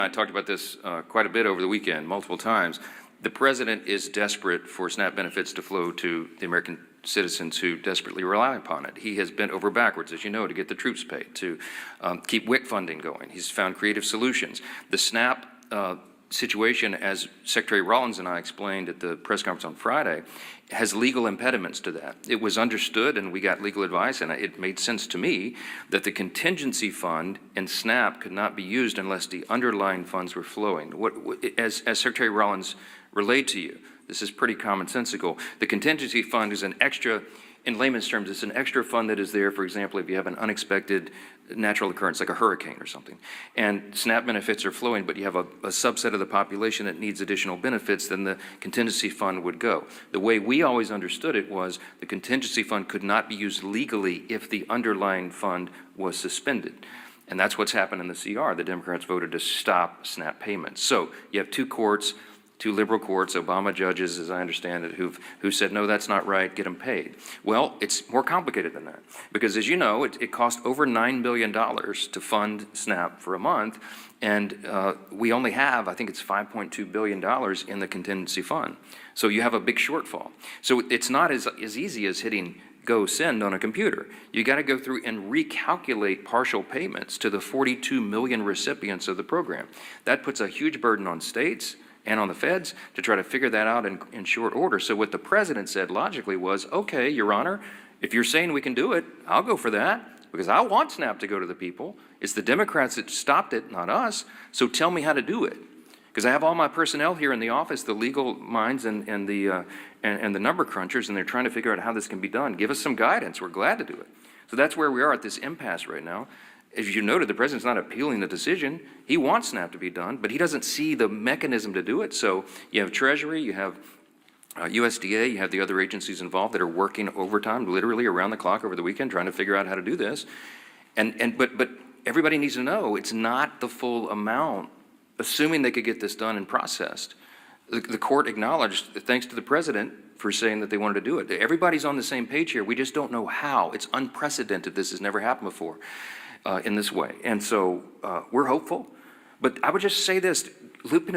I talked about this quite a bit over the weekend, multiple times. The president is desperate for SNAP benefits to flow to the American citizens who desperately rely upon it. He has bent over backwards, as you know, to get the troops paid, to keep WIC funding going. He's found creative solutions. The SNAP situation, as Secretary Rollins and I explained at the press conference on Friday, has legal impediments to that. It was understood, and we got legal advice, and it made sense to me that the contingency fund in SNAP could not be used unless the underlying funds were flowing. As Secretary Rollins relayed to you, this is pretty commonsensical. The contingency fund is an extra, in layman's terms, it's an extra fund that is there, for example, if you have an unexpected natural occurrence, like a hurricane or something, and SNAP benefits are flowing, but you have a subset of the population that needs additional benefits, then the contingency fund would go. The way we always understood it was the contingency fund could not be used legally if the underlying fund was suspended. And that's what's happened in the CR. The Democrats voted to stop SNAP payments. So you have two courts, two liberal courts, Obama judges, as I understand it, who said, no, that's not right, get them paid. Well, it's more complicated than that, because as you know, it cost over $9 billion to fund SNAP for a month, and we only have, I think it's $5.2 billion in the contingency fund. So you have a big shortfall. So it's not as easy as hitting go send on a computer. You got to go through and recalculate partial payments to the 42 million recipients of the program. That puts a huge burden on states and on the feds to try to figure that out in short order. So what the president said logically was, okay, Your Honor, if you're saying we can do it, I'll go for that, because I want SNAP to go to the people. It's the Democrats that stopped it, not us. So tell me how to do it. Because I have all my personnel here in the office, the legal minds and the number crunchers, and they're trying to figure out how this can be done. Give us some guidance. We're glad to do it. So that's where we are at this impasse right now. As you noted, the president's not appealing the decision. He wants SNAP to be done, but he doesn't see the mechanism to do it. So you have Treasury, you have USDA, you have the other agencies involved that are working overtime, literally around the clock over the weekend, trying to figure out how to do this. But everybody needs to know it's not the full amount, assuming they could get this done and processed. The court acknowledged, thanks to the president, for saying that they wanted to do it. Everybody's on the same page here. We just don't know how. It's unprecedented. This has never happened before. In this way. And so we're hopeful. But I would just say this, Lupin